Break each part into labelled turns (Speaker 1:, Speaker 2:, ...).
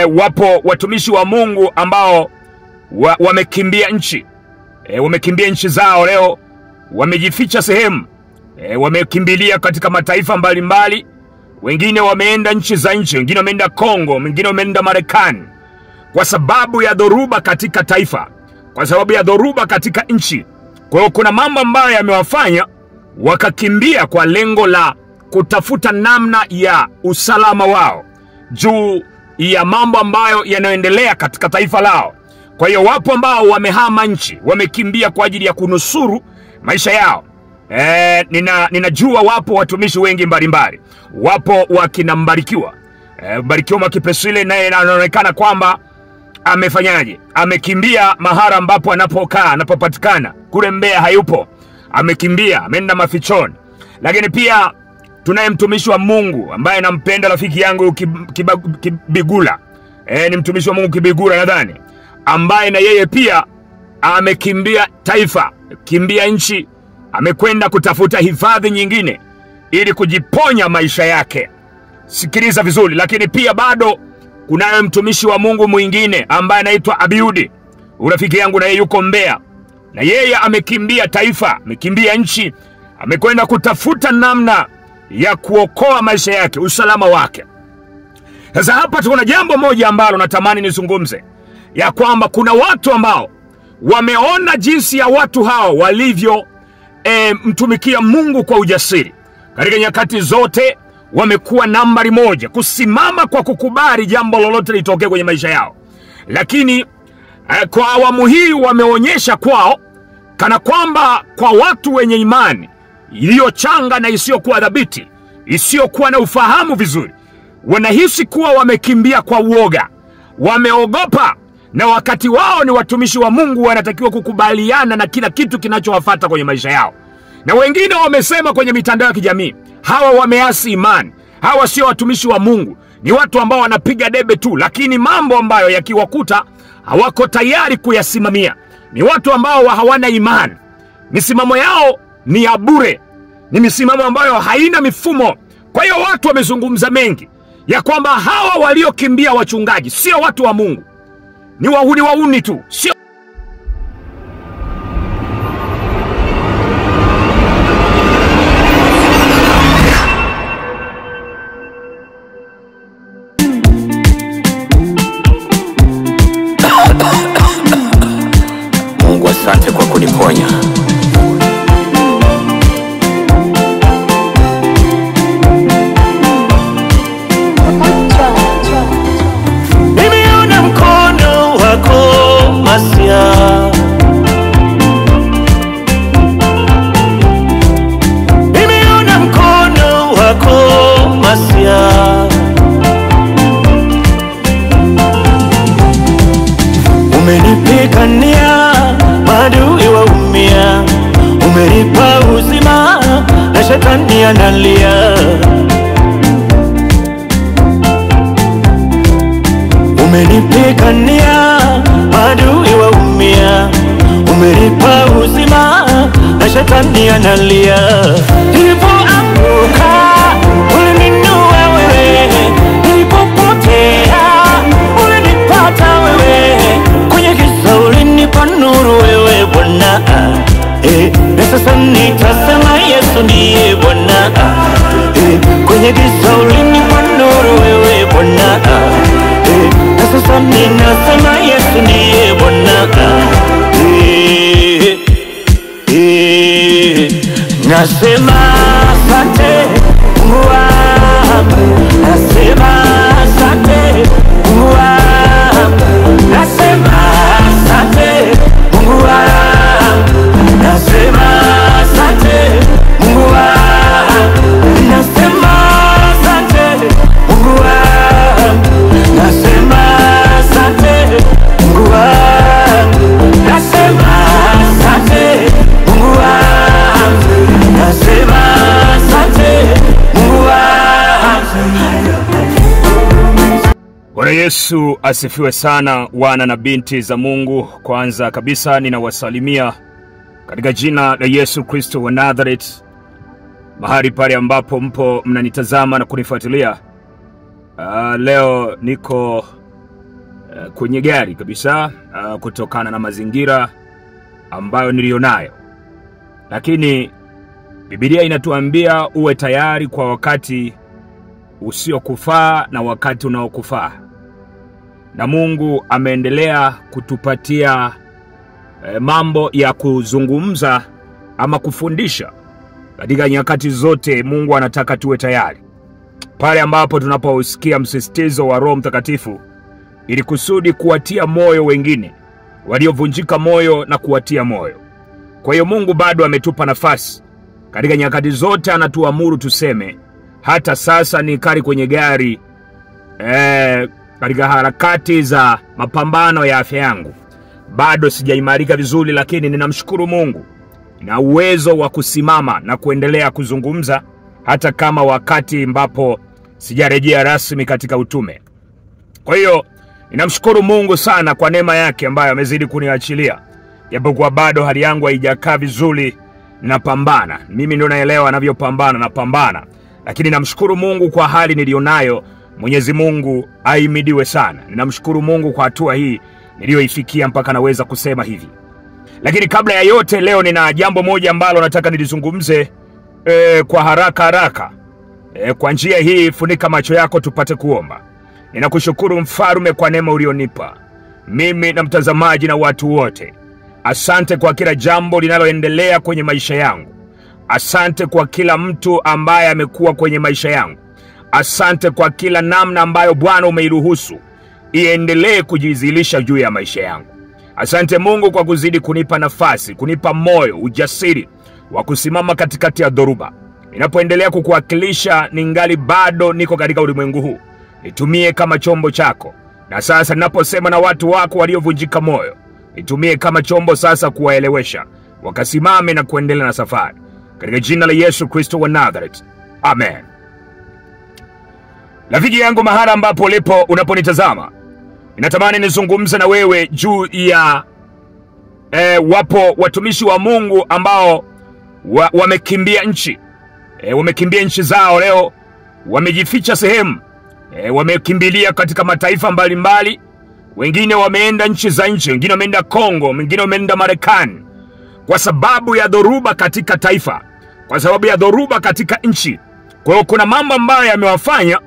Speaker 1: wapo watumishi wa Mungu ambao wamekimbia nchi. Wamekimbia nchi zao leo, wamejificha sehemu. Wamekimbilia katika mataifa mbalimbali. Wengine wameenda nchi za nje, wengine wameenda Kongo, wengine wameenda Marekani. Kwa sababu ya dhoruba katika taifa, kwa sababu ya dhoruba katika nchi. Kwa hiyo kuna mambo ambayo yamewafanya wakakimbia kwa lengo la kutafuta namna ya usalama wao juu ya mambo ambayo yanaendelea katika taifa lao. Kwa hiyo wapo ambao wamehama nchi, wamekimbia kwa ajili ya kunusuru maisha yao. Ninajua wapo watumishi wengi mbalimbali. Wapo wakina Mbarikiwa. Mbarikiwa Mwakipesile naye anaonekana kwamba amefanyaje? Amekimbia mahali ambapo anapokaa, anapopatikana. Kule Mbeya hayupo. Amekimbia, ameenda mafichoni. Lakini pia tunaye mtumishi wa Mungu ambaye nampenda, rafiki yangu Kibigula. Ni mtumishi wa Mungu Kibigula nadhani, ambaye na yeye pia amekimbia taifa, kimbia nchi, amekwenda kutafuta hifadhi nyingine ili kujiponya maisha yake. Sikiliza vizuri. Lakini pia bado kunaye mtumishi wa Mungu mwingine ambaye anaitwa Abiudi. Urafiki yangu na yeye yuko Mbeya. Na yeye amekimbia taifa, amekimbia nchi, amekwenda kutafuta namna ya kuokoa maisha yake, usalama wake. Sasa hapa tuna jambo moja ambalo natamani nizungumze, ya kwamba kuna watu ambao wameona jinsi ya watu hao walivyo mtumikia Mungu kwa ujasiri. Katika nyakati zote wamekuwa nambari moja kusimama kwa kukubali jambo lolote litokee kwenye maisha yao. Lakini kwa awamu hii wameonyesha kwao kana kwamba kwa watu wenye imani iliyochanga na isiyokuwa dhabiti, isiyokuwa na ufahamu vizuri, wanahisi kuwa wamekimbia kwa uoga, wameogopa, na wakati wao ni watumishi wa Mungu wanatakiwa kukubaliana na kila kitu kinachowafuata kwenye maisha yao. Na wengine wamesema kwenye mitandao ya kijamii, hawa wameasi imani, hawa sio watumishi wa Mungu, ni watu ambao wanapiga debe tu, lakini mambo ambayo yakiwakuta hawako tayari kuyasimamia. Ni watu ambao hawana imani, misimamo yao ni ya bure, ni misimamo ambayo haina mifumo. Kwa hiyo watu wamezungumza mengi ya kwamba hawa waliokimbia wachungaji sio watu wa Mungu, ni wauni tu, sio.
Speaker 2: Mungu asante kwa kuniponya.
Speaker 3: Nimeona mkono wako Masia, nimeona mkono wako Masia, umenipigania maadui waumia, umenipa uzima na shetani analia. Umenipigania maadui waumia, umenipa uzima na shetani analia. Nilipoanguka ulininua wewe, nilipopotea ulinipata wewe, kwenye giza ulinipa nuru wewe Bwana. Na sasa nitasema Yesu ndiye Bwana. Kwenye giza ulinipa nuru wewe Bwana. Na sasa ninasema Yesu ndiye Bwana. Nasema asante Mungu wangu, nasema asante Mungu wangu, nasema asante Mungu wangu, nasema asante Mungu wangu, nasema asante Mungu wangu, nasema asante Mungu wangu, nasema asante Mungu wangu, nasema asante Mungu wangu.
Speaker 1: Bwana Yesu asifiwe sana, wana na binti za Mungu. Kwanza kabisa ninawasalimia katika jina la Yesu Kristo wa Nazareth, mahali pale ambapo mpo mnanitazama na kunifuatilia. Leo niko kwenye gari kabisa, kutokana na mazingira ambayo nilionayo. Lakini Biblia inatuambia uwe tayari kwa wakati usiokufaa na wakati unaokufaa. Na Mungu ameendelea kutupatia mambo ya kuzungumza ama kufundisha katika nyakati zote. Mungu anataka tuwe tayari pale ambapo tunaposikia msisitizo wa Roho Mtakatifu, ili kusudi kuwatia moyo wengine waliovunjika moyo na kuwatia moyo. Kwa hiyo Mungu bado ametupa nafasi katika nyakati zote, anatuamuru tuseme, hata sasa ni kari kwenye gari katika harakati za mapambano ya afya yangu, bado sijaimarika vizuri, lakini ninamshukuru Mungu na uwezo wa kusimama na kuendelea kuzungumza hata kama wakati ambapo sijarejea rasmi katika utume. Kwa hiyo ninamshukuru Mungu sana kwa neema yake ambayo amezidi kuniachilia. Japokuwa bado hali yangu haijakaa vizuri, ninapambana. Mimi ndio naelewa napambana. Lakini namshukuru Mungu kwa hali nilionayo. Mwenyezi Mungu ahimidiwe sana. Ninamshukuru Mungu kwa hatua hii niliyoifikia mpaka naweza kusema hivi. Lakini kabla ya yote, leo nina jambo moja ambalo nataka nilizungumze kwa haraka. Kwa njia hii, funika macho yako tupate kuomba. Ninakushukuru Mfalme kwa neema ulionipa mimi na mtazamaji na watu wote. Asante kwa kila jambo linaloendelea kwenye maisha yangu. Asante kwa kila mtu ambaye amekuwa kwenye maisha yangu. Asante kwa kila namna ambayo Bwana umeiruhusu iendelee kujizilisha juu ya maisha yangu. Asante Mungu kwa kuzidi kunipa nafasi, kunipa moyo, ujasiri wa kusimama katikati ya dhoruba. Ninapoendelea kukuwakilisha ningali bado niko katika ulimwengu huu. Nitumie kama chombo chako. Na sasa ninaposema na watu wako waliovunjika moyo, nitumie kama chombo sasa kuwaelewesha wakasimame na kuendelea na safari. Katika jina la Yesu Kristo wa Nazareth. Amen. Rafiki yangu, mahali ambapo ulipo unaponitazama, ninatamani nizungumze na wewe juu ya wapo watumishi wa Mungu ambao wamekimbia nchi. Wamekimbia nchi zao leo, wamejificha sehemu. Wamekimbilia katika mataifa mbalimbali. Wengine wameenda nchi za nje, wengine wameenda Kongo, wengine wameenda Marekani. Kwa sababu ya dhoruba katika taifa, kwa sababu ya dhoruba katika nchi. Kwa hiyo kuna mambo ambayo yamewafanya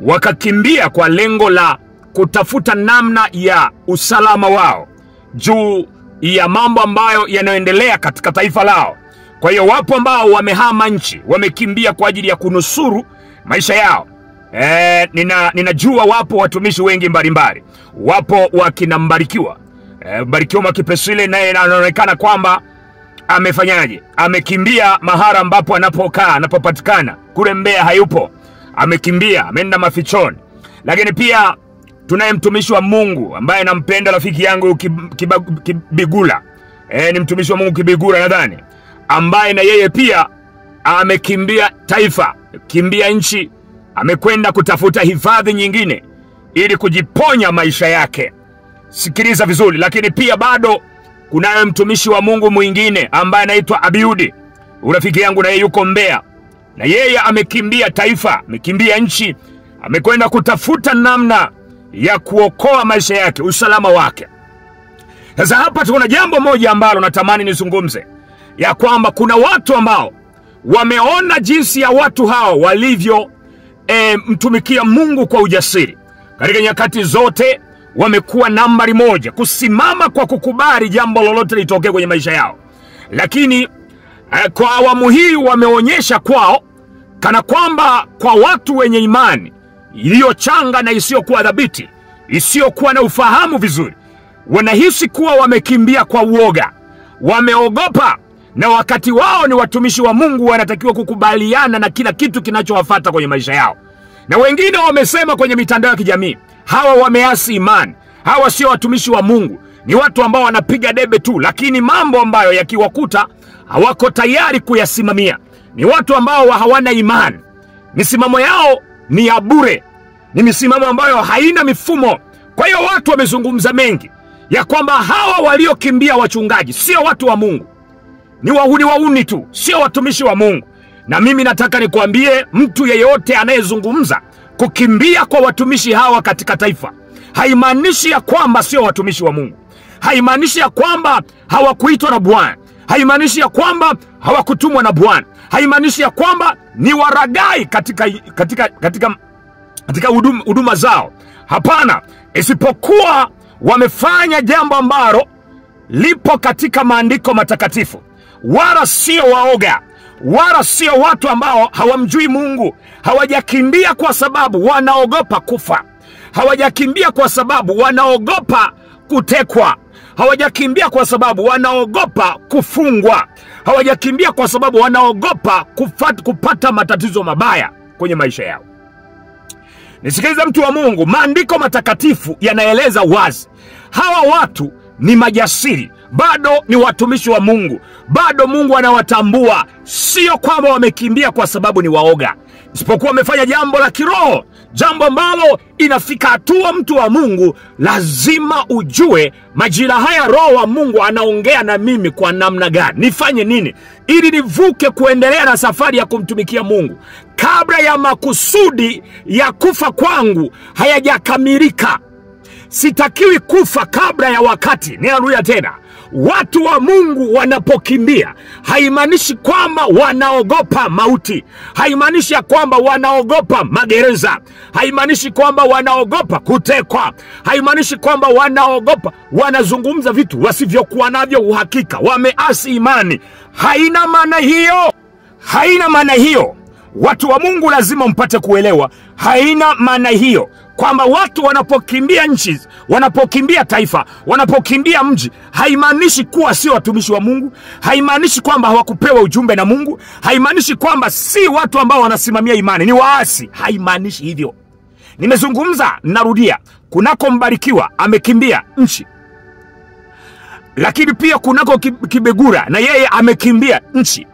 Speaker 1: wakakimbia kwa lengo la kutafuta namna ya usalama wao juu ya mambo ambayo yanaendelea katika taifa lao. Kwa hiyo wapo ambao wamehama nchi, wamekimbia kwa ajili ya kunusuru maisha yao. Ninajua wapo watumishi wengi mbalimbali. Wapo wakina Mbarikiwa. Mbarikiwa Mwakipesile, naye anaonekana kwamba amefanyaje? Amekimbia mahali ambapo anapopatikana. Kule Mbeya hayupo. Amekimbia, ameenda mafichoni. Lakini pia tunaye mtumishi wa Mungu ambaye nampenda, rafiki yangu Kibigula. Ni mtumishi wa Mungu Kibigula nadhani, ambaye na yeye pia amekimbia taifa, kimbia nchi, amekwenda kutafuta hifadhi nyingine ili kujiponya maisha yake. Sikiliza vizuri. Lakini pia bado kunaye mtumishi wa Mungu mwingine ambaye anaitwa Abiudi. Urafiki yangu na yeye yuko Mbeya, na yeye amekimbia taifa, amekimbia nchi, amekwenda kutafuta namna ya kuokoa maisha yake, usalama wake. Sasa hapa tuna jambo moja ambalo natamani nizungumze, ya kwamba kuna watu ambao wameona jinsi ya watu hao walivyo mtumikia Mungu kwa ujasiri. Katika nyakati zote wamekuwa nambari moja kusimama kwa kukubali jambo lolote litokee kwenye maisha yao. Lakini kwa awamu hii wameonyesha kwao kana kwamba kwa watu wenye imani iliyochanga na isiyokuwa dhabiti, isiyokuwa na ufahamu vizuri, wanahisi kuwa wamekimbia kwa uoga, wameogopa. Na wakati wao ni watumishi wa Mungu, wanatakiwa kukubaliana na kila kitu kinachowafuata kwenye maisha yao. Na wengine wamesema kwenye mitandao ya kijamii, hawa wameasi imani, hawa sio watumishi wa Mungu, ni watu ambao wanapiga debe tu, lakini mambo ambayo yakiwakuta hawako tayari kuyasimamia. Ni watu ambao hawana imani, misimamo yao ni ya bure, ni misimamo ambayo haina mifumo. Kwa hiyo watu wamezungumza mengi ya kwamba hawa waliokimbia wachungaji sio watu wa Mungu, ni wauni tu, sio watumishi wa Mungu. Na mimi nataka nikuambie, mtu yeyote anayezungumza kukimbia kwa watumishi hawa katika taifa, haimaanishi ya kwamba sio watumishi wa Mungu. Haimaanishi ya kwamba hawakuitwa na Bwana. Haimaanishi ya kwamba hawakutumwa na Bwana. Haimaanishi ya kwamba ni waragai katika huduma zao. Hapana, isipokuwa wamefanya jambo ambalo lipo katika maandiko matakatifu. Wala sio waoga, wala sio watu ambao hawamjui Mungu. Hawajakimbia kwa sababu wanaogopa kufa. Hawajakimbia kwa sababu wanaogopa kutekwa. Hawajakimbia kwa sababu wanaogopa kufungwa. Hawajakimbia kwa sababu wanaogopa kupata matatizo mabaya kwenye maisha yao. Nisikiliza mtu wa Mungu, maandiko matakatifu yanaeleza wazi. Hawa watu ni majasiri, bado ni watumishi wa Mungu. Bado Mungu anawatambua, sio kwamba wamekimbia kwa sababu ni waoga. Isipokuwa wamefanya jambo la kiroho, jambo ambalo inafika hatua mtu wa Mungu lazima ujue majira haya Roho wa Mungu anaongea na mimi kwa namna gani, nifanye nini ili nivuke kuendelea na safari ya kumtumikia Mungu kabla ya makusudi ya kufa kwangu hayajakamilika. Sitakiwi kufa kabla ya wakati. Ninarudia tena, watu wa Mungu wanapokimbia haimaanishi kwamba wanaogopa mauti. Haimaanishi ya kwamba wanaogopa magereza. Haimaanishi kwamba wanaogopa kutekwa. Haimaanishi kwamba wanazungumza vitu wasivyokuwa navyo uhakika, wameasi imani. Haina maana hiyo. Haina maana hiyo. Watu wa Mungu lazima mpate kuelewa, haina maana hiyo kwamba watu wanapokimbia nchi, wanapokimbia taifa, wanapokimbia mji, haimaanishi kuwa sio watumishi wa Mungu. Haimaanishi kwamba hawakupewa ujumbe na Mungu. Haimaanishi kwamba si watu ambao wanasimamia imani, ni waasi. Haimaanishi hivyo. Nimezungumza, narudia, kunako Mbarikiwa amekimbia nchi. Lakini pia kunako Kibegura na yeye amekimbia nchi.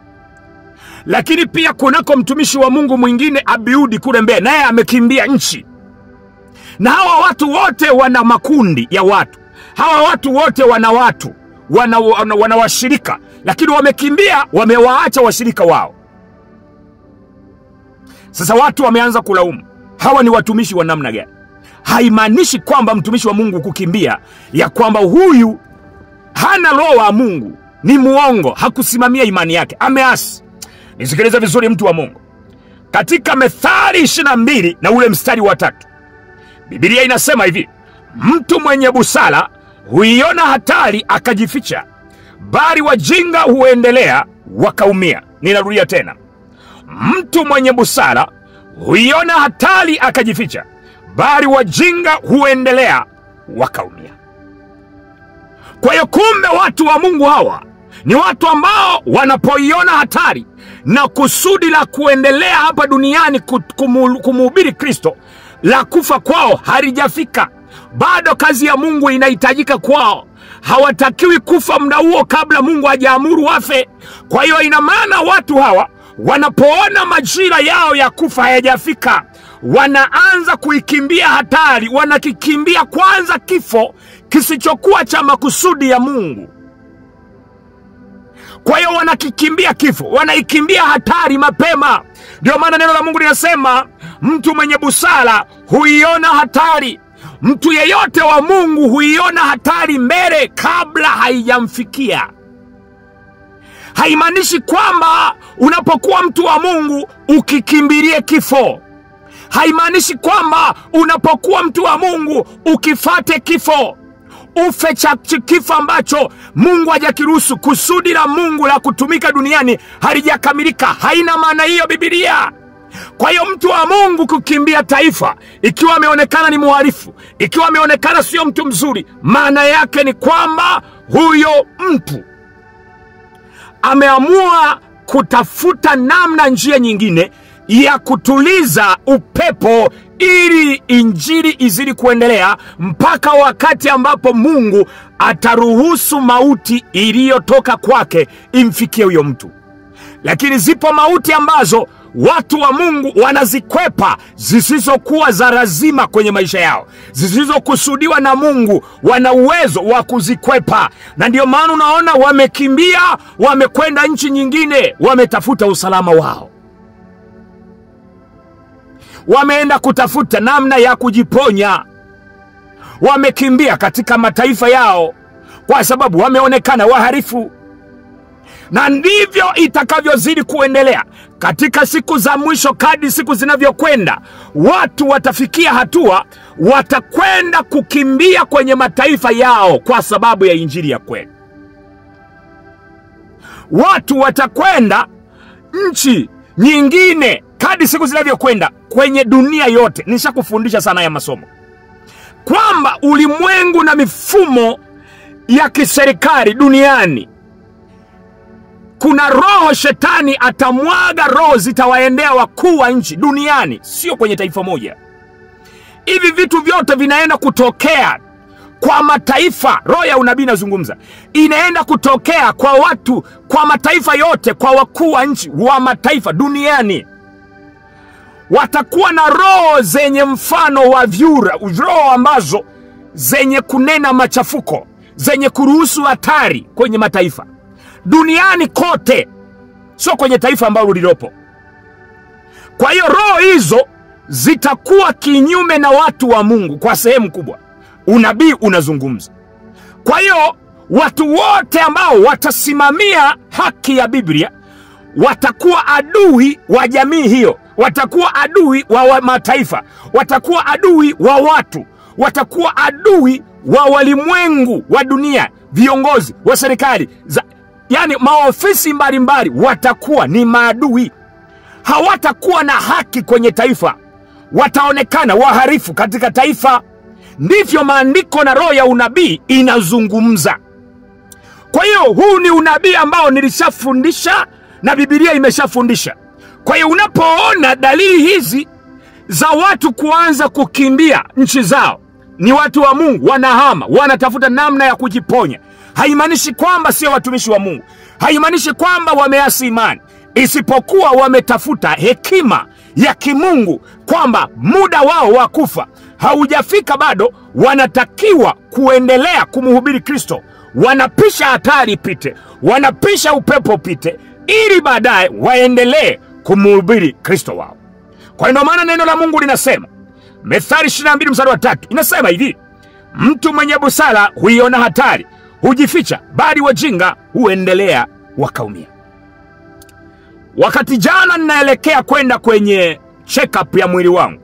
Speaker 1: Lakini pia kunako mtumishi wa Mungu mwingine Abiudi kule Mbeya, naye amekimbia nchi. Na hawa watu wote wana makundi ya watu. Hawa watu wote wana washirika, lakini wamekimbia, wamewaacha washirika wao. Sasa watu wameanza kulaumu, hawa ni watumishi wa namna gani? Haimaanishi kwamba mtumishi wa Mungu kukimbia ya kwamba huyu hana roho wa Mungu, ni muongo, hakusimamia imani yake, ameasi. Nisikilize vizuri mtu wa Mungu. Katika Methali 22 na ule mstari wa 3, Biblia inasema hivi: mtu mwenye busara huiona hatari akajificha, bali wajinga huendelea wakaumia. Ninarudia tena, mtu mwenye busara huiona hatari akajificha, bali wajinga huendelea wakaumia. Kwa hiyo kumbe watu wa Mungu hawa ni watu ambao wanapoiona hatari na kusudi la kuendelea hapa duniani kumhubiri Kristo, la kufa kwao halijafika. Bado kazi ya Mungu inahitajika kwao. Hawatakiwi kufa muda huo kabla Mungu hajaamuru wafe. Kwa hiyo ina maana watu hawa wanapoona majira yao ya kufa hayajafika, wanaanza kuikimbia hatari. Wanakikimbia kwanza kifo kisichokuwa cha makusudi ya Mungu. Kwa hiyo wanakikimbia kifo, wanaikimbia hatari mapema. Ndio maana neno la Mungu linasema mtu mwenye busara huiona hatari. Mtu yeyote wa Mungu huiona hatari mbele kabla haijamfikia. Haimaanishi kwamba unapokuwa mtu wa Mungu ukikimbilie kifo. Haimaanishi kwamba unapokuwa mtu wa Mungu ukifate kifo, ufe cha kifo ambacho Mungu hajakiruhusu. Kusudi la Mungu la kutumika duniani halijakamilika. Haina maana hiyo Biblia. Kwa hiyo mtu wa Mungu kukimbia taifa, ikiwa ameonekana ni muhalifu, ikiwa ameonekana sio mtu mzuri, maana yake ni kwamba huyo mtu ameamua kutafuta namna, njia nyingine ya kutuliza upepo ili injili izidi kuendelea mpaka wakati ambapo Mungu ataruhusu mauti iliyotoka kwake imfikie huyo mtu. Lakini zipo mauti ambazo watu wa Mungu wanazikwepa, zisizokuwa za lazima kwenye maisha yao, zisizokusudiwa na Mungu. Wana uwezo wa kuzikwepa, na ndio maana unaona wamekimbia, wamekwenda nchi nyingine, wametafuta usalama wao. Wameenda kutafuta namna ya kujiponya. wamekimbia katika mataifa yao kwa sababu wameonekana waharifu. Na ndivyo itakavyozidi kuendelea katika siku za mwisho. Kadri siku zinavyokwenda, watu watafikia hatua watakwenda kukimbia kwenye mataifa yao kwa sababu ya injili ya kweli. Watu watakwenda nchi nyingine kadri siku zinavyokwenda kwenye dunia yote. Nishakufundisha sana ya masomo kwamba ulimwengu na mifumo ya kiserikali duniani, kuna roho shetani atamwaga, roho zitawaendea wakuu wa nchi duniani, sio kwenye taifa moja. Hivi vitu vyote vinaenda kutokea kwa mataifa. Roho ya unabii nazungumza inaenda kutokea kwa watu, kwa mataifa yote, kwa wakuu wa nchi wa mataifa duniani. Watakuwa na roho zenye mfano wa vyura, roho ambazo zenye kunena machafuko, zenye kuruhusu hatari kwenye mataifa duniani kote, sio kwenye taifa ambalo lilopo. Kwa hiyo roho hizo zitakuwa kinyume na watu wa Mungu kwa sehemu kubwa. Unabii unazungumza. Kwa hiyo watu wote ambao watasimamia haki ya Biblia watakuwa adui wa jamii hiyo, watakuwa adui wa mataifa, watakuwa adui wa watu, watakuwa adui wa walimwengu wa dunia, viongozi wa serikali, yani maofisi mbalimbali watakuwa ni maadui. Hawatakuwa na haki kwenye taifa, wataonekana waharifu katika taifa. Ndivyo maandiko na roho ya unabii inazungumza. Kwa hiyo huu ni unabii ambao nilishafundisha na Biblia imeshafundisha. Kwa hiyo unapoona dalili hizi za watu kuanza kukimbia nchi zao, ni watu wa Mungu wanahama, wanatafuta namna ya kujiponya. Haimaanishi kwamba sio watumishi wa Mungu, haimaanishi kwamba wameasi imani, isipokuwa wametafuta hekima ya kimungu kwamba muda wao wa kufa haujafika bado, wanatakiwa kuendelea kumhubiri Kristo. Wanapisha hatari pite, wanapisha upepo pite, ili baadaye waendelee kumhubiri Kristo wao. Kwa ndio maana neno la Mungu linasema, Methali 22 mstari wa 3 inasema hivi: mtu mwenye busara huiona hatari, hujificha, bali wajinga huendelea wakaumia. Wakati jana ninaelekea kwenda kwenye check-up ya mwili wangu,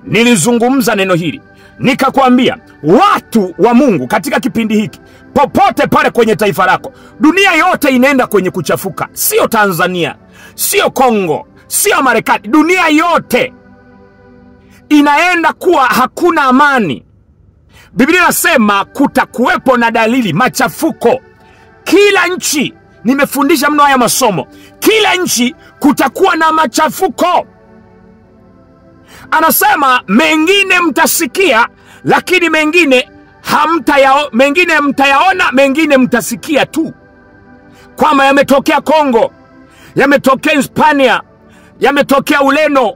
Speaker 1: nilizungumza neno hili, nikakwambia watu wa Mungu katika kipindi hiki, popote pale kwenye taifa lako, dunia yote inaenda kwenye kuchafuka. Sio Tanzania, sio Kongo, sio Marekani, dunia yote inaenda kuwa hakuna amani. Biblia inasema kutakuwepo na dalili machafuko. Kila nchi, nimefundisha mno haya masomo, kila nchi kutakuwa na machafuko. Anasema mengine mtasikia, lakini mengine mengine mtayaona, mengine mtasikia tu. Kwamba yametokea Kongo, yametokea Hispania, yametokea Ureno,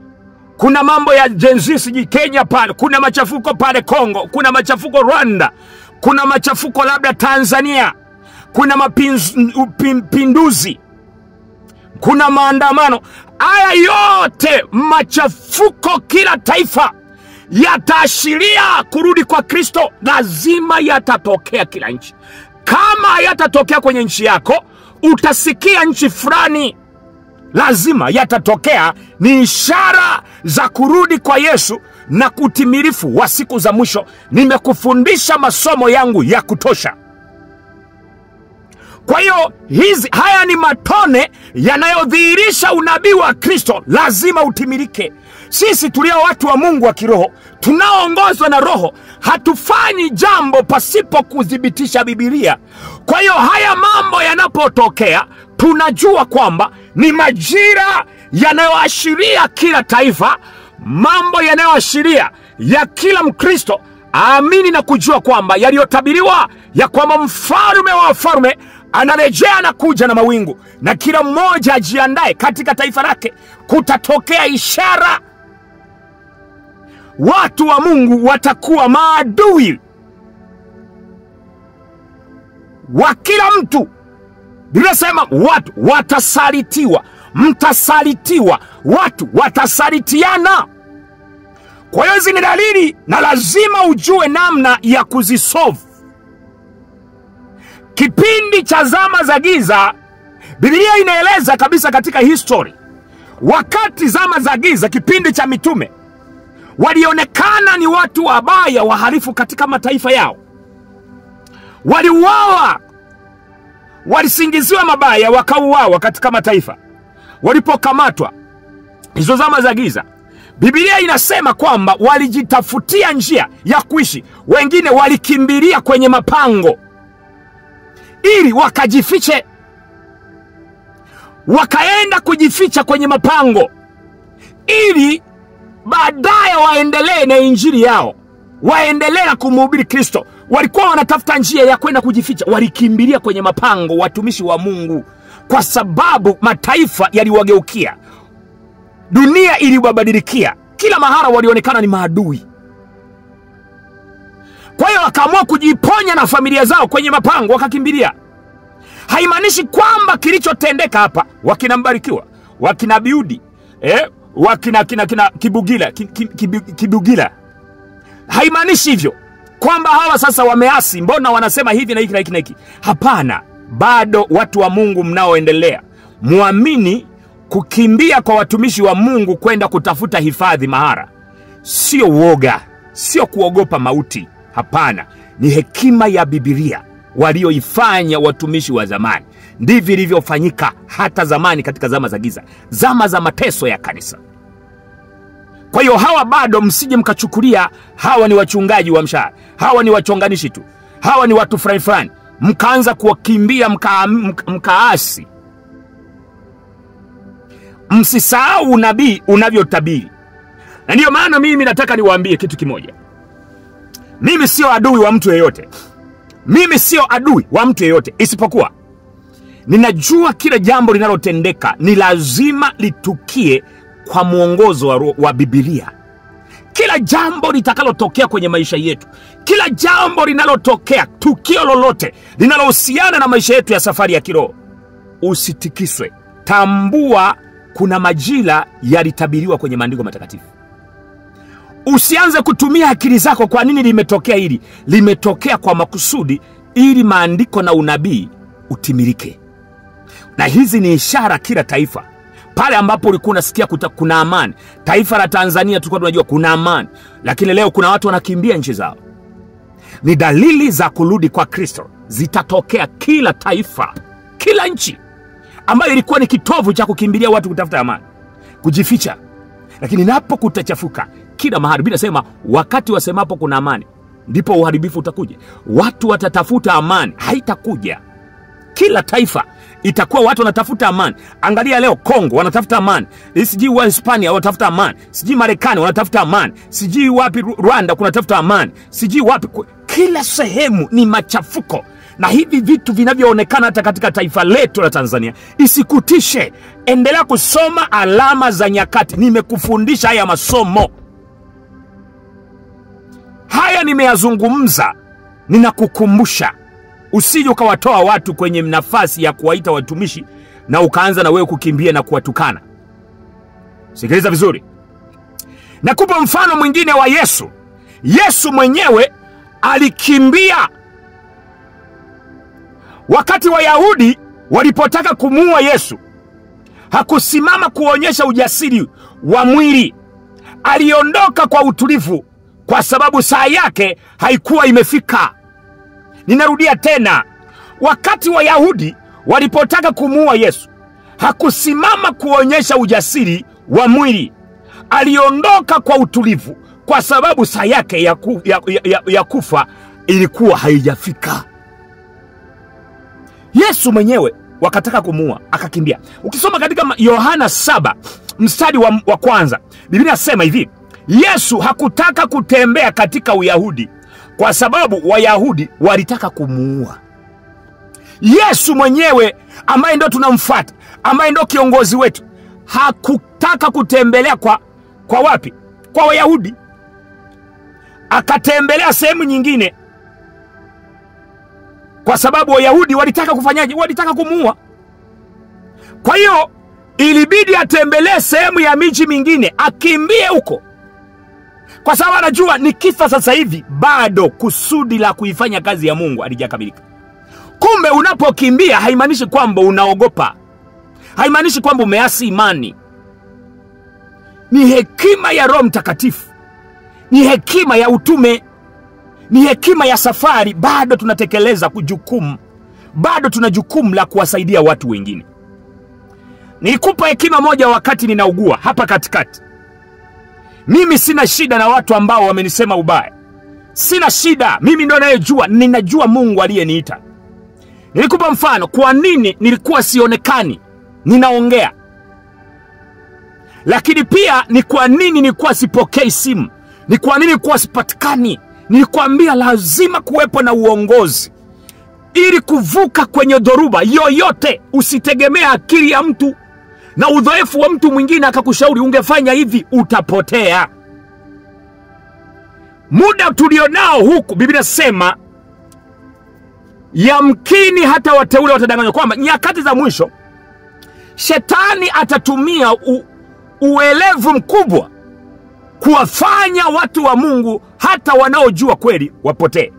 Speaker 1: kuna mambo ya Jenzisi Kenya pale, kuna machafuko pale Kongo, kuna machafuko Rwanda, kuna machafuko labda Tanzania, kuna mapinduzi, kuna maandamano. Haya yote machafuko, kila taifa, yataashiria kurudi kwa Kristo. Lazima yatatokea kila nchi. Kama yatatokea kwenye nchi yako, utasikia nchi fulani, lazima yatatokea. Ni ishara za kurudi kwa Yesu na kutimilifu wa siku za mwisho. Nimekufundisha masomo yangu ya kutosha. Kwa hiyo haya ni matone yanayodhihirisha unabii wa Kristo, lazima utimilike. Sisi tulio watu wa Mungu wa kiroho, tunaoongozwa na Roho, hatufanyi jambo pasipo kudhibitisha Biblia. Kwa hiyo haya mambo yanapotokea, tunajua kwamba ni majira yanayoashiria kila taifa, mambo yanayoashiria ya kila Mkristo aamini na kujua kwamba yaliyotabiriwa ya kwamba mfalme wa wafalme anarejea na kuja na mawingu, na kila mmoja ajiandae katika taifa lake. Kutatokea ishara. Watu wa Mungu watakuwa maadui wa kila mtu. Biblia inasema watu watasalitiwa, mtasalitiwa, watu watasalitiana. Kwa hiyo hizi ni dalili na lazima ujue namna ya kuzisolve. Kipindi cha zama za giza, Biblia inaeleza kabisa katika history, wakati zama za giza, kipindi cha mitume, walionekana ni watu wabaya, wahalifu katika mataifa yao. Waliuawa, walisingiziwa mabaya, wakauawa katika mataifa. Walipokamatwa, hizo zama za giza, Biblia inasema kwamba walijitafutia njia ya kuishi. Wengine walikimbilia kwenye mapango ili wakajifiche. Wakaenda kujificha kwenye mapango ili baadaye waendelee na injili yao, waendelea kumhubiri Kristo. Walikuwa wanatafuta njia ya kwenda kujificha, walikimbilia kwenye mapango, watumishi wa Mungu, kwa sababu mataifa yaliwageukia, dunia iliwabadilikia, kila mahara walionekana ni maadui. Kwa hiyo wakaamua kujiponya na familia zao kwenye mapango, wakakimbilia. Haimaanishi kwamba kilichotendeka hapa, wakina Mbarikiwa, wakina Biudi, wakina Kibugila, haimaanishi hivyo kwamba hawa sasa wameasi, mbona wanasema hivi na hiki na hiki na hiki. Hapana, bado watu wa Mungu mnaoendelea, muamini kukimbia kwa watumishi wa Mungu kwenda kutafuta hifadhi mahara sio uoga, sio kuogopa mauti. Hapana, ni hekima ya Biblia walioifanya watumishi wa zamani. Ndivyo ilivyofanyika hata zamani katika zama za giza, zama za mateso ya kanisa. Kwa hiyo hawa bado msije mkachukulia hawa ni wachungaji wa mshahara, hawa ni wachonganishi tu, hawa ni watu fulani, mkaanza kuwakimbia, mkaasi. Msisahau unabii unavyotabiri. Na ndiyo maana mimi nataka niwaambie kitu kimoja. Mimi sio adui wa mtu yeyote. Mimi sio adui wa mtu yeyote, isipokuwa ninajua kila jambo linalotendeka ni lazima litukie kwa mwongozo wa Biblia. Kila jambo litakalotokea kwenye maisha yetu, kila jambo linalotokea, tukio lolote linalohusiana na maisha yetu ya safari ya kiroho, usitikiswe. Tambua kuna majira yalitabiriwa kwenye maandiko matakatifu. Usianze kutumia akili zako, kwa nini limetokea hili? Limetokea kwa makusudi ili maandiko na unabii utimilike. Na hizi ni ishara kila taifa. Pale ambapo ulikuwa unasikia kuna amani, taifa la Tanzania tulikuwa tunajua kuna amani, lakini leo kuna watu wanakimbia nchi zao. Ni dalili za kurudi kwa Kristo. Zitatokea kila taifa, kila nchi ambayo ilikuwa ni kitovu cha kukimbilia watu kutafuta amani, kujificha. Lakini napo kutachafuka kila mahali, Biblia inasema wakati wasemapo kuna amani ndipo uharibifu utakuja. Watu watatafuta amani, haitakuja. Kila taifa itakuwa watu wanatafuta amani. Angalia leo Kongo wanatafuta amani, sijui wa Hispania wanatafuta amani, sijui Marekani wanatafuta amani, sijui wapi Rwanda kunatafuta amani, sijui wapi. Kila sehemu ni machafuko. Na hivi vitu vinavyoonekana hata katika taifa letu la Tanzania, isikutishe. Endelea kusoma alama za nyakati. Nimekufundisha haya masomo, haya nimeyazungumza, ninakukumbusha. Usije ukawatoa watu kwenye nafasi ya kuwaita watumishi na ukaanza na wewe kukimbia na kuwatukana. Sikiliza vizuri. Nakupa mfano mwingine wa Yesu. Yesu mwenyewe alikimbia wakati Wayahudi walipotaka kumuua Yesu. Hakusimama kuonyesha ujasiri wa mwili. Aliondoka kwa utulivu kwa sababu saa yake haikuwa imefika. Ninarudia tena, wakati Wayahudi walipotaka kumuua Yesu, hakusimama kuonyesha ujasiri wa mwili. Aliondoka kwa utulivu kwa sababu saa yake ya kufa ilikuwa haijafika. Yesu mwenyewe wakataka kumuua, akakimbia. Ukisoma katika Yohana 7 mstari wa kwanza, Biblia inasema hivi: Yesu hakutaka kutembea katika Uyahudi kwa sababu Wayahudi walitaka kumuua. Yesu mwenyewe ambaye ndo tunamfuata, ambaye ndo kiongozi wetu, hakutaka kutembelea kwa wapi? Kwa Wayahudi. Akatembelea sehemu nyingine kwa sababu Wayahudi walitaka kufanyaje? Walitaka kumuua. Kwa hiyo ilibidi atembelee sehemu ya miji mingine, akimbie huko. Kwa sababu anajua nikifa sasa hivi bado kusudi la kuifanya kazi ya Mungu halijakamilika. Kumbe unapokimbia haimaanishi kwamba unaogopa. Haimaanishi kwamba umeasi imani. Ni hekima ya Roho Mtakatifu. Ni hekima ya utume. Ni hekima ya safari. Bado tunatekeleza jukumu. Bado tuna jukumu la kuwasaidia watu wengine. Nikupa hekima moja wakati ninaugua hapa katikati. Mimi sina shida na watu ambao wamenisema ubaya. Sina shida. Mimi ndo nayejua. Ninajua Mungu aliyeniita. Nilikupa mfano kwa nini nilikuwa sionekani ninaongea. Lakini pia ni kwa nini nilikuwa sipokei simu. Ni kwa nini nilikuwa sipatikani. Nilikwambia lazima kuwepo na uongozi. Ili kuvuka kwenye dhoruba yoyote, usitegemea akili ya mtu na udhaifu wa mtu mwingine akakushauri ungefanya hivi, utapotea. Muda tulionao huku Biblia inasema yamkini hata wateule watadanganywa, kwamba nyakati za mwisho shetani atatumia uelevu mkubwa kuwafanya watu wa Mungu hata wanaojua kweli wapotee.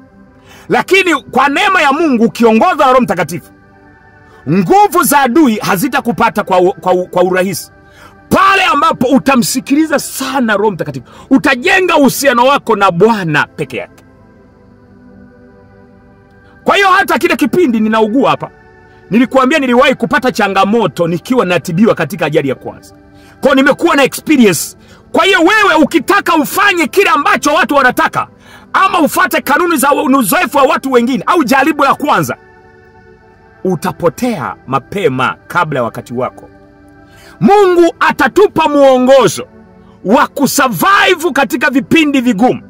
Speaker 1: Lakini kwa neema ya Mungu ukiongozwa na Roho Mtakatifu, nguvu za adui hazitakupata kwa urahisi. Pale ambapo utamsikiliza sana Roho Mtakatifu, utajenga uhusiano wako na Bwana peke yake. Kwa hiyo hata kile kipindi ninaugua hapa, nilikuambia niliwahi kupata changamoto nikiwa natibiwa katika ajali ya kwanza. Kwa hiyo nimekuwa na experience. Kwa hiyo wewe ukitaka ufanye kile ambacho watu wanataka, ama ufate kanuni za uzoefu wa watu wengine, au jaribu la kwanza, utapotea mapema kabla ya wakati wako. Mungu atatupa muongozo wa kusurvive katika vipindi vigumu,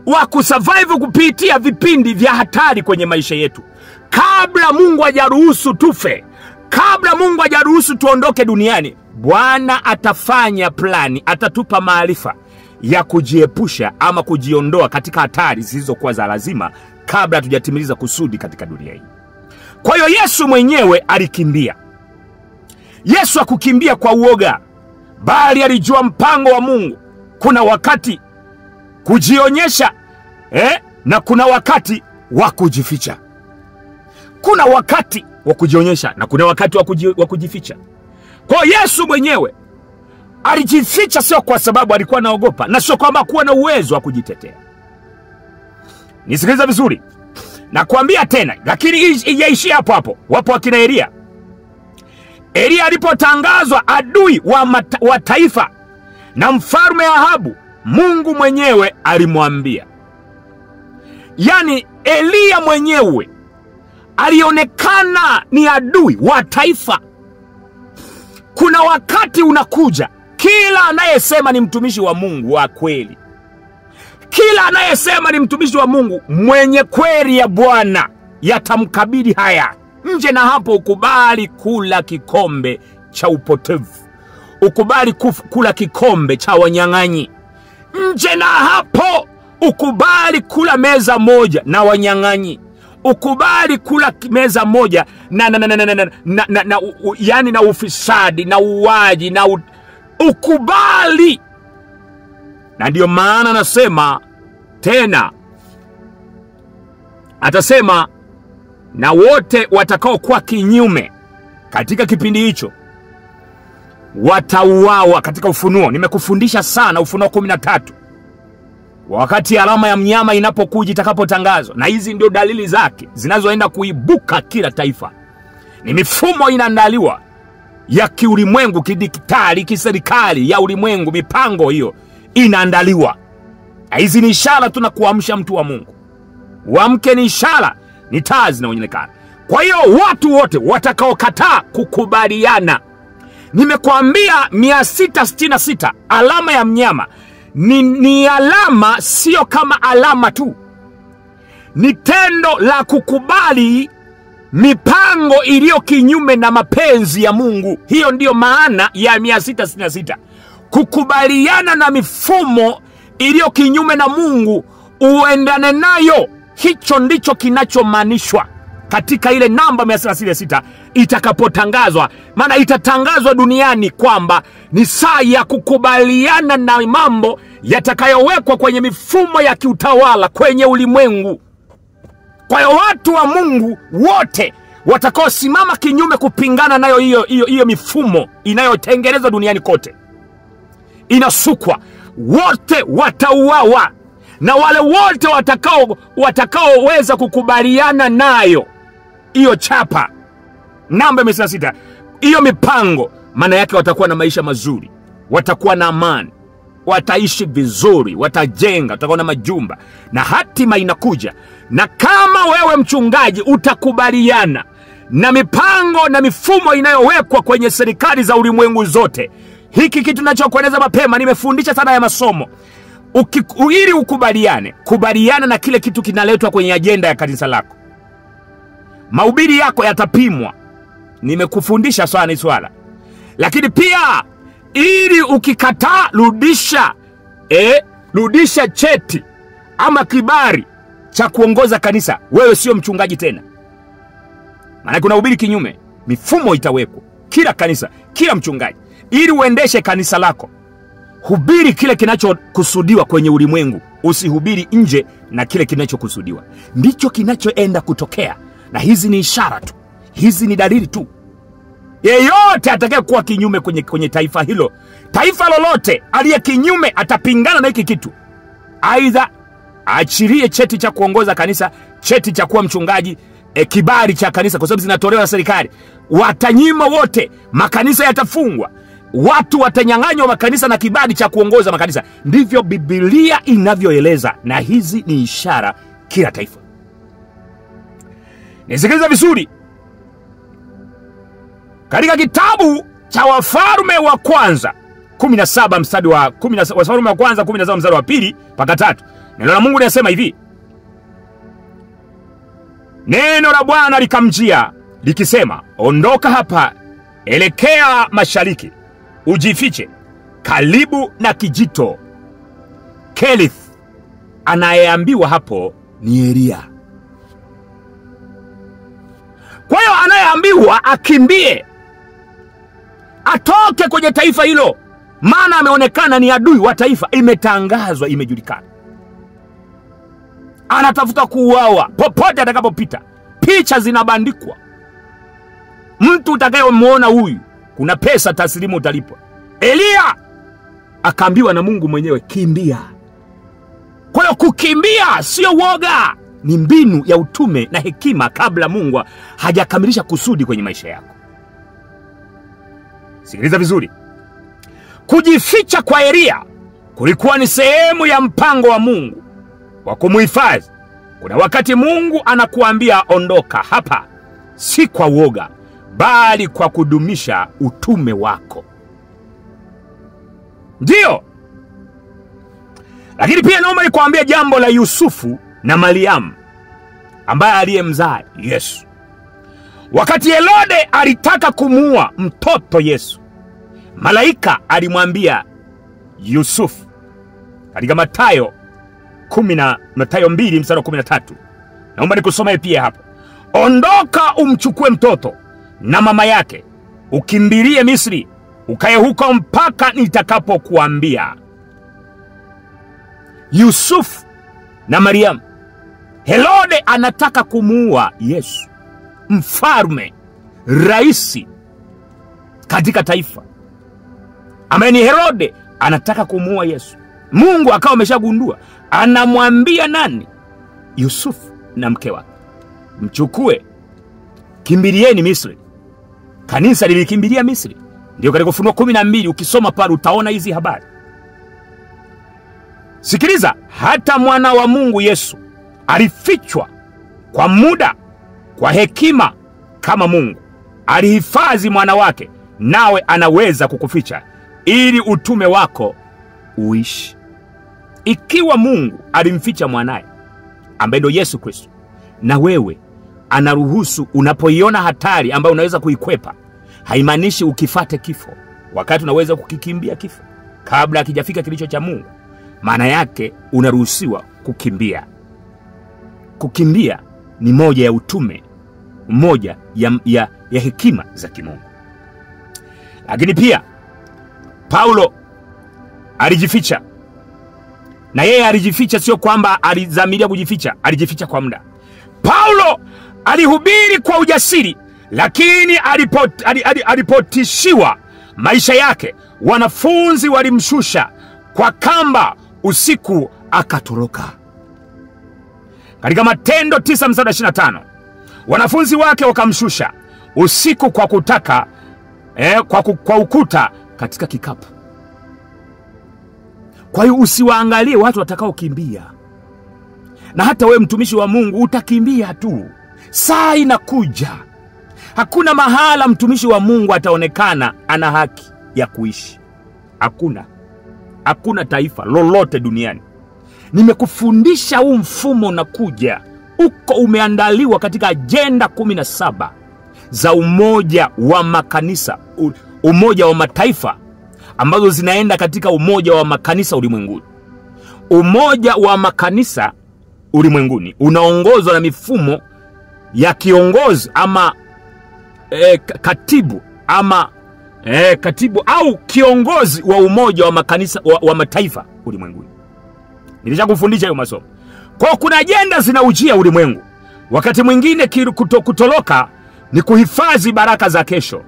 Speaker 1: wa kusurvive kupitia vipindi vya hatari kwenye maisha yetu, kabla Mungu hajaruhusu tufe, kabla Mungu hajaruhusu tuondoke duniani. Bwana atafanya plani, atatupa maarifa ya kujiepusha ama kujiondoa katika hatari zisizokuwa za lazima kabla tujatimiliza kusudi katika dunia hii. Kwa hiyo Yesu mwenyewe alikimbia. Yesu hakukimbia kwa uoga, bali alijua mpango wa Mungu. Kuna wakati kujionyesha na kuna wakati wa kujificha. Kuna wakati wa kujionyesha na kuna wakati wa kujificha. Kwa Yesu mwenyewe alijificha, sio kwa sababu alikuwa anaogopa, na sio kwamba kuwa na uwezo wa kujitetea. Nisikiliza vizuri. Nakwambia tena, lakini yaishia hapo hapo. Wapo akina Elia. Elia alipotangazwa adui wa taifa na mfalme Ahabu, Mungu mwenyewe alimwambia. Yani Elia mwenyewe alionekana ni adui wa taifa. Kuna wakati unakuja, kila anayesema ni mtumishi wa Mungu wa kweli, kila anayesema ni mtumishi wa Mungu mwenye kweli ya Bwana, yatamkabili haya. Nje na hapo ukubali kula kikombe cha upotevu, ukubali kula kikombe cha wanyang'anyi. Nje na hapo ukubali kula meza moja na wanyang'anyi, ukubali kula meza moja na ufisadi na uwaji na ukubali. Na ndio maana nasema tena, atasema na wote watakao kwa kinyume katika kipindi hicho watauawa. Katika Ufunuo, nimekufundisha sana Ufunuo 13, wakati alama ya mnyama inapokuja, itakapotangazwa, na hizi ndio dalili zake zinazoenda kuibuka kila taifa. Ni mifumo inaandaliwa ya kiulimwengu, kidigitali, kiserikali ya ulimwengu. Mipango hiyo inaandaliwa. Hizi ni ishara tunakuamsha mtu wa Mungu. Uamke, ni ishara, ni taa zinaonekana. Kwa hiyo watu wote watakaokataa kukubaliana, nimekuambia 666 alama ya mnyama ni alama, sio kama alama tu, ni tendo la kukubali mipango iliyo kinyume na mapenzi ya Mungu. Hiyo ndiyo maana ya 666, kukubaliana na mifumo iliyo kinyume na Mungu, uendane nayo. Hicho ndicho kinachomanishwa katika ile namba 666 itakapotangazwa. Maana itatangazwa duniani kwamba ni saa ya kukubaliana na mambo yatakayowekwa kwenye mifumo ya kiutawala kwenye ulimwengu. Kwa hiyo watu wa Mungu wote watakaosimama kinyume kupingana nayo hiyo mifumo inayotengenezwa duniani kote, inasukwa, wote watauawa. Na wale wote watakaoweza kukubaliana nayo hiyo chapa namba 66, hiyo mipango, maana yake watakuwa na maisha mazuri, watakuwa na amani, wataishi vizuri, watajenga, watakuwa na majumba, na hatima inakuja. Na kama wewe mchungaji utakubaliana na mipango na mifumo inayowekwa kwenye serikali za ulimwengu zote, hiki kitu ninachokueleza mapema, nimefundisha sana ya masomo, ili kubaliana na kile kitu kinaletwa kwenye ajenda ya kanisa lako. Mahubiri yako yatapimwa, nimekufundisha sana swala. Lakini pia ili ukikataa, rudisha cheti ama kibali cha kuongoza kanisa, wewe sio mchungaji tena. Maana kuna hubiri kinyume, mifumo itawekwa kila kanisa, kila mchungaji, ili uendeshe kanisa lako. Hubiri kile kinachokusudiwa kwenye ulimwengu, usihubiri nje na kile kinachokusudiwa. Ndicho kinachoenda kutokea, na hizi ni ishara tu, hizi ni dalili tu. Yeyote atakaye kuwa kinyume kwenye taifa hilo, taifa lolote aliye kinyume atapingana na hiki kitu. Aidha aachilie cheti cha kuongoza kanisa, cheti cha kuwa mchungaji, kibali cha kanisa, kwa sababu zinatolewa na serikali. Watanyima wote, makanisa yatafungwa, watu watanyang'anywa makanisa na kibali cha kuongoza makanisa. Ndivyo Biblia inavyoeleza, na hizi ni ishara kila taifa. Nisikiliza vizuri. Katika kitabu cha Wafalme wa kwanza 17 mstari wa 17, Wafalme wa kwanza 17 mstari wa 2 mpaka 3, neno la Mungu linasema hivi: neno la Bwana likamjia likisema, ondoka hapa, elekea mashariki, ujifiche karibu na kijito Kerith. Anayeambiwa hapo ni Elia. Kwa hiyo anayeambiwa akimbie, atoke kwenye taifa hilo, maana ameonekana ni adui wa taifa. Imetangazwa, imejulikana, anatafuta kuuawa popote atakapopita. Picha zinabandikwa, mtu utakayemwona huyu kuna pesa taslimu utalipwa. Elia akaambiwa na Mungu mwenyewe, kimbia. Kwa hiyo kukimbia sio woga, ni mbinu ya utume na hekima kabla Mungu hajakamilisha kusudi kwenye maisha yako. Sikiliza vizuri. Kujificha kwa Elia kulikuwa ni sehemu ya mpango wa Mungu wa kumuhifadhi. Kuna wakati Mungu anakuambia ondoka hapa, si kwa woga, bali kwa kudumisha utume wako. Ndio. Lakini pia naomba nikuambie jambo la Yusufu na Mariamu ambaye aliyemzaa Yesu. Wakati Herode alitaka kumuua mtoto Yesu, malaika alimwambia Yusufu katika Mathayo 2 mstari wa 13. Naomba nikusomee pia hapo. Ondoka umchukue mtoto na mama yake, ukimbilie Misri, ukae huko mpaka nitakapokuambia. Yusufu na Mariamu. Herode anataka kumuua Yesu, mfalme, raisi katika taifa, ambaye ni Herode, anataka kumuua Yesu. Mungu akawa ameshagundua, anamwambia nani? Yusufu na mke wake, mchukue, kimbilieni Misri. Kanisa lilikimbilia Misri. Ndio katika Ufunuo 12 ukisoma pale utaona hizi habari. Sikiliza, hata mwana wa Mungu Yesu alifichwa kwa muda, kwa hekima kama Mungu alihifadhi mwana wake, nawe anaweza kukuficha ili utume wako uishi. Ikiwa Mungu alimficha mwanae ambaye ndio Yesu Kristo, na wewe anaruhusu unapoiona hatari ambayo unaweza kuikwepa, haimaanishi ukifate kifo. Wakati unaweza kukikimbia kifo kabla hakijafika kilicho cha Mungu, maana yake unaruhusiwa kukimbia. Kukimbia ni moja ya utume, moja ya hekima za kimungu. Lakini pia Paulo alijificha Na yeye alijificha, sio kwamba alizamiria kujificha, alijificha kwa muda. Paulo alihubiri kwa ujasiri, lakini alipotishiwa maisha yake, wanafunzi walimshusha kwa kamba usiku, akatoroka. Katika Matendo 9:25, wanafunzi wake wakamshusha usiku kwa kutaka kwa ukuta katika kikapu. Kwa hiyo usiwaangalie watu watakao kimbia. Na hata wewe mtumishi wa Mungu utakimbia tu. Saa inakuja, hakuna mahala mtumishi wa Mungu ataonekana ana haki ya kuishi. Hakuna taifa lolote duniani. Nimekufundisha huu mfumo unakuja, uko umeandaliwa katika ajenda 17 za umoja wa makanisa, umoja wa mataifa, ambazo zinaenda katika umoja wa makanisa ulimwenguni. Umoja wa makanisa ulimwenguni unaongozwa na mifumo ya kiongozi ama katibu ama katibu au kiongozi wa umoja wa makanisa wa mataifa ulimwenguni. Nilishakufundisha hiyo masomo. Kwa kuna ajenda zinaujia ulimwengu. Wakati mwingine kutoloka ni kuhifadhi baraka za kesho.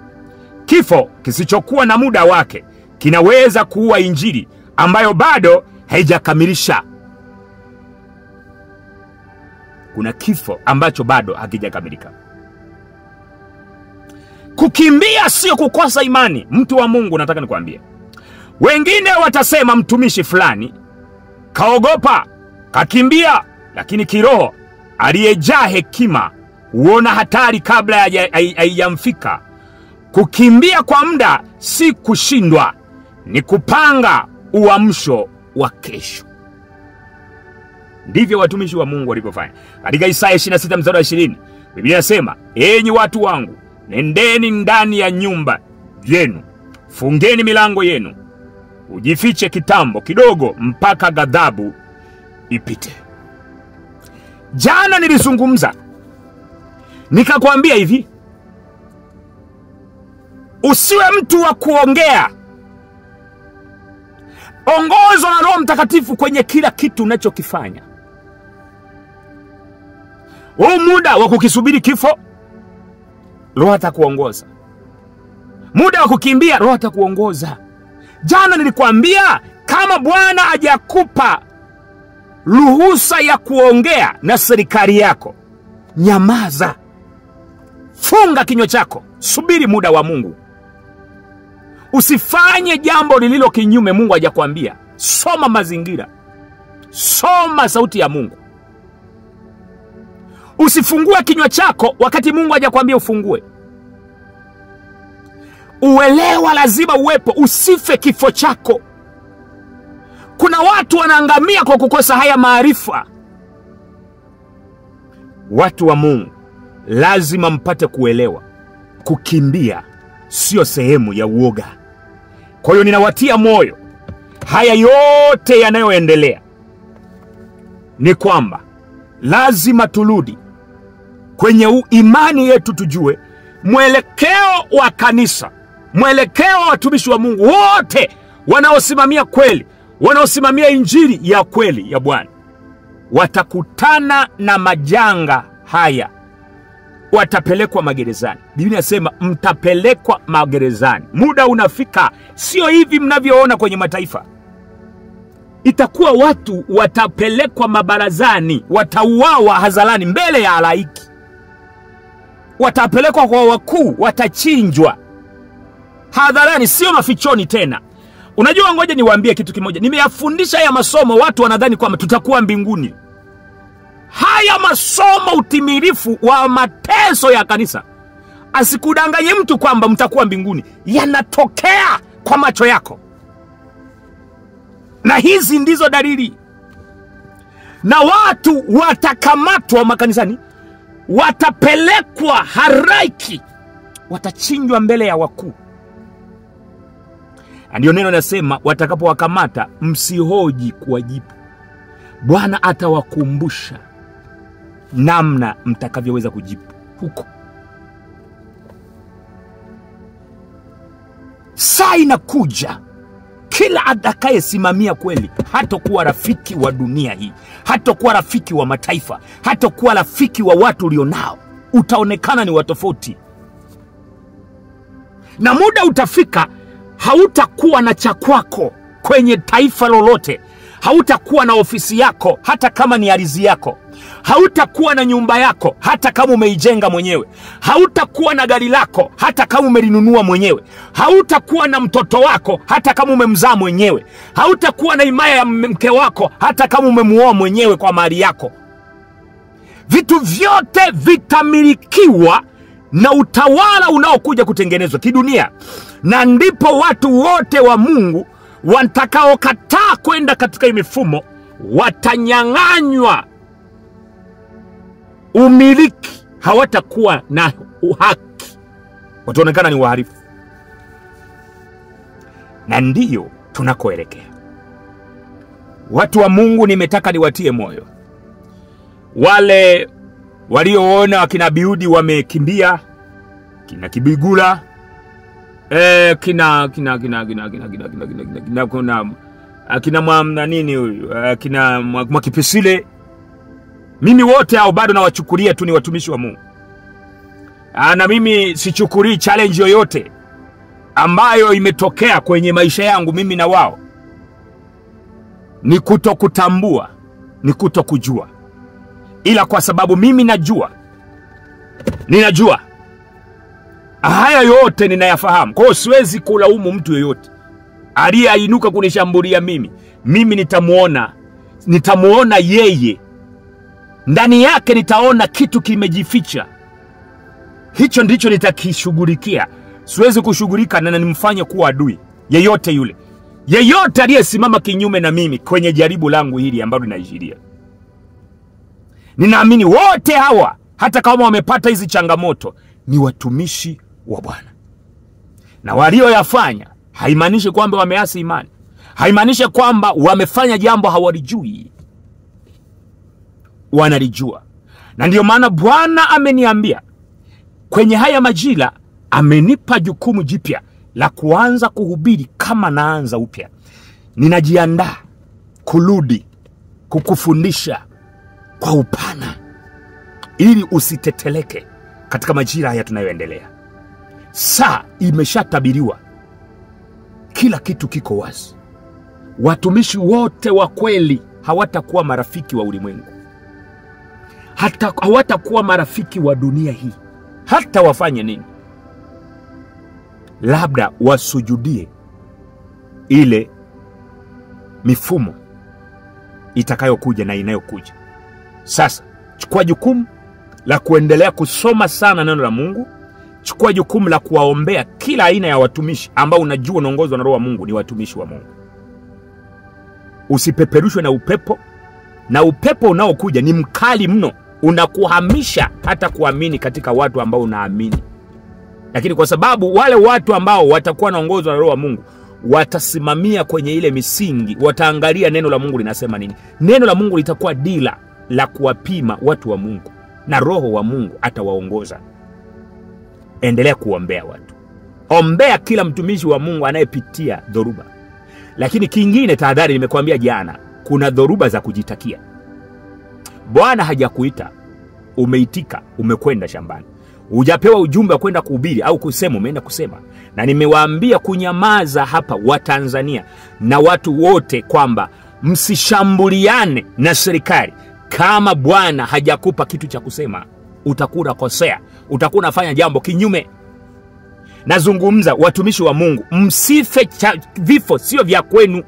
Speaker 1: Kifo kisichokuwa na muda wake kinaweza kuua injili ambayo bado haijakamilisha. Kuna kifo ambacho bado hakijakamilika. Kukimbia sio kukosa imani. Mtu wa Mungu, nataka nikwambie, wengine watasema mtumishi fulani kaogopa, kakimbia, lakini kiroho aliyejaa hekima huona hatari kabla haijamfika. Kukimbia kwa muda si kushindwa, ni kupanga uamsho wa kesho. Ndivyo watumishi wa Mungu walivyofanya. Katika Isaya 26:20, Biblia inasema, enyi watu wangu, nendeni ndani ya nyumba yenu, fungeni milango yenu, ujifiche kitambo kidogo mpaka ghadhabu ipite. Jana nilizungumza nikakwambia hivi, usiwe mtu wa kuongea. Ongozwa na Roho Mtakatifu kwenye kila kitu unachokifanya. Muda wa kukisubiri kifo, Roho atakuongoza. Muda wa kukimbia, Roho atakuongoza. Jana nilikwambia, kama Bwana hajakupa ruhusa ya kuongea na serikali yako, nyamaza. Funga kinywa chako, subiri muda wa Mungu. Usifanye jambo lililo kinyume Mungu hajakwambia. Soma mazingira, soma sauti ya Mungu. Usifungue kinywa chako wakati Mungu hajakwambia ufungue. Uelewa lazima uwepo, usife kifo chako. Kuna watu wanaangamia kwa kukosa haya maarifa. Watu wa Mungu lazima mpate kuelewa, kukimbia sio sehemu ya uoga. Kwa hiyo ninawatia moyo, haya yote yanayoendelea ni kwamba lazima turudi kwenye imani yetu, tujue mwelekeo wa kanisa, mwelekeo wa watumishi wa Mungu wote wanaosimamia kweli, wanaosimamia injili ya kweli ya Bwana. Watakutana na majanga haya, watapelekwa magerezani. Biblia inasema mtapelekwa magerezani. Muda unafika, sio hivi mnavyoona kwenye mataifa. Itakuwa watu watapelekwa mabarazani, watauawa hadharani mbele ya halaiki. Watapelekwa kwa wakuu, watachinjwa hadharani, sio mafichoni tena. Unajua, ngoja niwaambie kitu kimoja. Nimeyafundisha haya masomo, watu wanadhani kwamba tutakuwa mbinguni. Haya masomo, utimilifu wa mateso ya kanisa, asikudanganye mtu kwamba mtakuwa mbinguni. Yanatokea kwa macho yako. Na hizi ndizo dalili. Na watu watakamatwa makanisani, watapelekwa halaiki, watachinjwa mbele ya wakuu. Ndio neno nasema, watakapowakamata msihoji kuwajibu. Bwana atawakumbusha namna mtakavyoweza kujibu huko. Saa inakuja, kila atakayesimamia kweli hatakuwa rafiki wa dunia hii, hatakuwa rafiki wa mataifa, hatakuwa rafiki wa watu ulionao. Utaonekana ni watofauti, na muda utafika hautakuwa na cha kwako kwenye taifa lolote. Hautakuwa na ofisi yako hata kama ni ardhi yako. Hautakuwa na nyumba yako hata kama umeijenga mwenyewe. Hautakuwa na gari lako hata kama umelinunua mwenyewe. Hautakuwa na mtoto wako hata kama umemzaa mwenyewe. Hautakuwa na himaya ya mke wako hata kama umemuoa mwenyewe kwa mali yako. Vitu vyote vitamilikiwa na utawala unaokuja kutengenezwa kidunia. Na ndipo watu wote wa Mungu watakaokataa kwenda katika hii mifumo watanyang'anywa umiliki, hawatakuwa na haki, wataonekana ni wahalifu. Na ndiyo tunakoelekea. Watu wa Mungu, nimetaka niwatie moyo wale walioona kina Biudi wamekimbia, kina Kibigula, kina nini huyu, kina Mwakipisile. Mimi wote hao bado nawachukulia tu ni watumishi wa Mungu. Na mimi sichukulii challenge yoyote ambayo imetokea kwenye maisha yangu mimi na wao. Ni kutokutambua, ni kutokujua. Ila kwa sababu mimi ninajua haya yote ninayafahamu. Kwa hiyo siwezi kulaumu mtu yeyote aliyeinuka kunishambulia mimi. Mimi nitamuona yeye. Ndani yake nitaona kitu kimejificha. Hicho ndicho nitakishughulikia. Siwezi kushughulika na nimfanye kuwa adui yeyote yule. Yeyote aliyesimama kinyume na mimi kwenye jaribu langu hili ambalo linaijiria. Ninaamini wote hawa hata kama wamepata hizi changamoto ni watumishi wa Bwana. Na walioyafanya haimaanishi kwamba wameasi imani. Haimaanishi kwamba wamefanya jambo hawalijui. Wanalijua. Na ndio maana Bwana ameniambia kwenye haya majira amenipa jukumu jipya la kuanza kuhubiri kama naanza upya. Ninajiandaa kurudi kukufundisha kwa upana ili usiteteleke katika majira haya tunayoendelea. Saa imeshatabiriwa. Kila kitu kiko wazi. Watumishi wote wa kweli hawatakuwa marafiki wa ulimwengu. Hata hawatakuwa marafiki wa dunia hii. Hata wafanye nini? Labda wasujudie ile mifumo itakayokuja na inayokuja. Sasa chukua jukumu la kuendelea kusoma sana neno la Mungu. Chukua jukumu la kuwaombea kila aina ya watumishi ambao unajua unaongozwa na Roho wa Mungu ni watumishi wa Mungu. Usipeperushwe na upepo. Na upepo unaokuja ni mkali mno. Unakuhamisha hata kuamini katika watu ambao unaamini. Lakini kwa sababu wale watu ambao watakuwa naongozwa na Roho wa Mungu watasimamia kwenye ile misingi, wataangalia neno la Mungu linasema nini. Neno la Mungu litakuwa dira la kuwapima watu wa Mungu, na Roho wa Mungu atawaongoza. Endelea kuombea watu. Ombea kila mtumishi wa Mungu anayepitia dhoruba. Lakini kingine, tahadhari, nimekuambia jana, kuna dhoruba za kujitakia. Bwana hajakuita, umeitika, umekwenda shambani. Hujapewa ujumbe wa kwenda kuhubiri au kusema, umeenda kusema. Na nimewaambia kunyamaza hapa wa Tanzania na watu wote kwamba msishambuliane na serikali. Kama Bwana hajakupa kitu cha kusema, utakuwa kosea, utakuwa unafanya jambo kinyume. Nazungumza watumishi wa Mungu, msife vifo sio vya kwenu.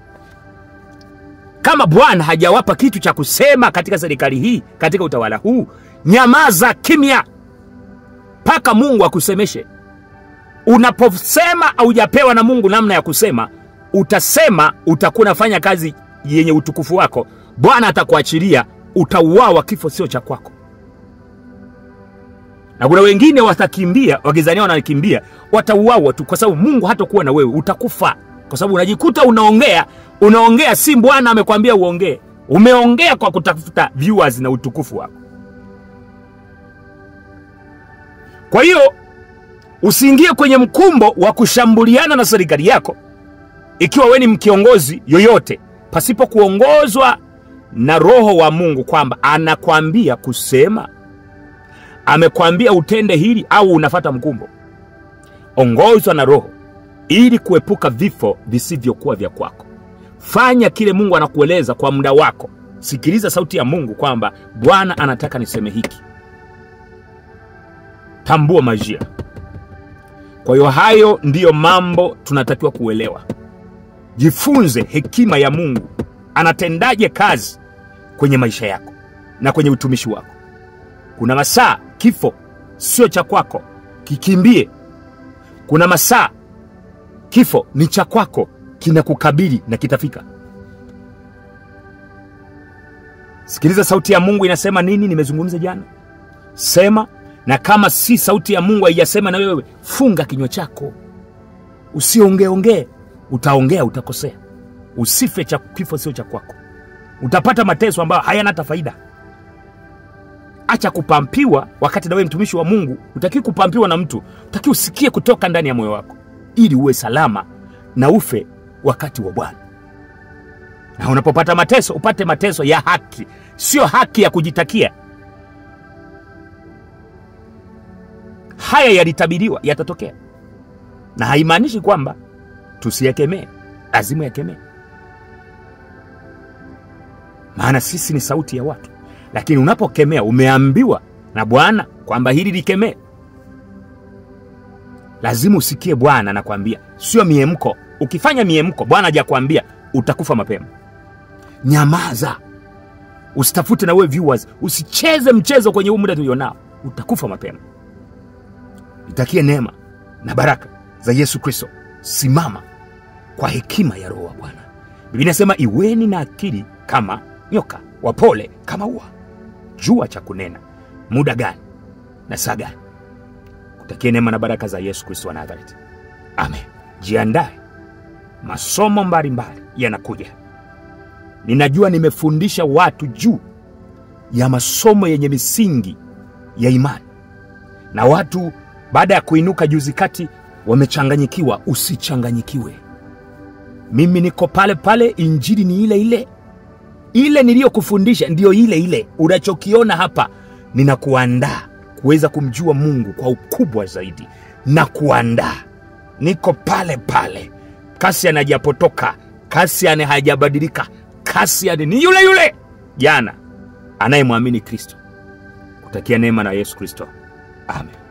Speaker 1: Kama Bwana hajawapa kitu cha kusema katika serikali hii, katika utawala huu, nyamaza kimya paka Mungu akusemeshe. Unaposema haujapewa na Mungu namna ya kusema, utasema, utakuwa unafanya kazi yenye utukufu wako. Bwana atakuachilia, utauawa, kifo sio cha kwako. Na kuna wengine watakimbia, wakizania wanakimbia, watauawa tu kwa sababu Mungu hatakuwa na wewe, utakufa. Kwa sababu unajikuta unaongea si Bwana amekwambia uongee. Umeongea kwa kutafuta viewers na utukufu wako. Kwa hiyo usiingie kwenye mkumbo wa kushambuliana na serikali yako ikiwa wewe ni kiongozi yoyote pasipo kuongozwa na Roho wa Mungu, kwamba anakwambia kusema, amekwambia utende hili au unafuata mkumbo, ongozwa na Roho ili kuepuka vifo visivyokuwa vya kwako. Fanya kile Mungu anakueleza kwa muda wako. Sikiliza sauti ya Mungu kwamba Bwana anataka niseme hiki. Tambua majira. Kwa hiyo hayo ndiyo mambo tunatakiwa kuelewa. Jifunze hekima ya Mungu. Anatendaje kazi kwenye maisha yako na kwenye utumishi wako. Kuna masaa kifo sio cha kwako, kikimbie. Kuna masaa kifo ni cha kwako, kinakukabili na kitafika. Sikiliza sauti ya Mungu inasema nini. Nimezungumza jana. Sema, na kama si sauti ya Mungu haijasema na wewe, funga kinywa chako. Usiongee. Utaongea utakosea. Usife, cha kifo sio cha kwako. Utapata mateso ambayo hayana hata faida. Acha kupampiwa wakati na wewe mtumishi wa Mungu. Utaki kupampiwa na mtu. Utaki usikie kutoka ndani ya moyo wako, ili uwe salama na ufe wakati wa Bwana. Na unapopata mateso, upate mateso ya haki, sio haki ya kujitakia. Haya yalitabiriwa yatatokea. Na haimaanishi kwamba tusiyakemee. Lazima yakemee. Maana sisi ni sauti ya watu. Lakini unapokemea, umeambiwa na Bwana kwamba hili likemee, lazima usikie Bwana anakuambia, sio miemko. Ukifanya miemko, Bwana hajakwambia, utakufa mapema. Nyamaza. Usitafute na wewe viewers, usicheze mchezo kwenye muda tulionao, utakufa mapema. Itakie neema na baraka za Yesu Kristo. Simama kwa hekima ya Roho wa Bwana. Biblia inasema iweni na akili kama nyoka, wapole kama ua. Jua cha kunena muda gani na saa gani. Kutakie neema na baraka za Yesu Kristo wa Nazareti. Amen. Jiandae, masomo mbalimbali yanakuja. Ninajua nimefundisha watu juu ya masomo yenye misingi ya imani, na watu baada ya kuinuka juzi kati wamechanganyikiwa. Usichanganyikiwe. Mimi niko pale pale. Injili ni ile ile. Ile niliyokufundisha ndio ile ile. Unachokiona hapa, ninakuandaa kuweza kumjua Mungu kwa ukubwa zaidi, na kuandaa. Niko pale pale. Kasi anajapotoka, kasi hajabadilika, kasi ni yule yule jana, anayemwamini Kristo. Kutakia neema na Yesu Kristo. Amen.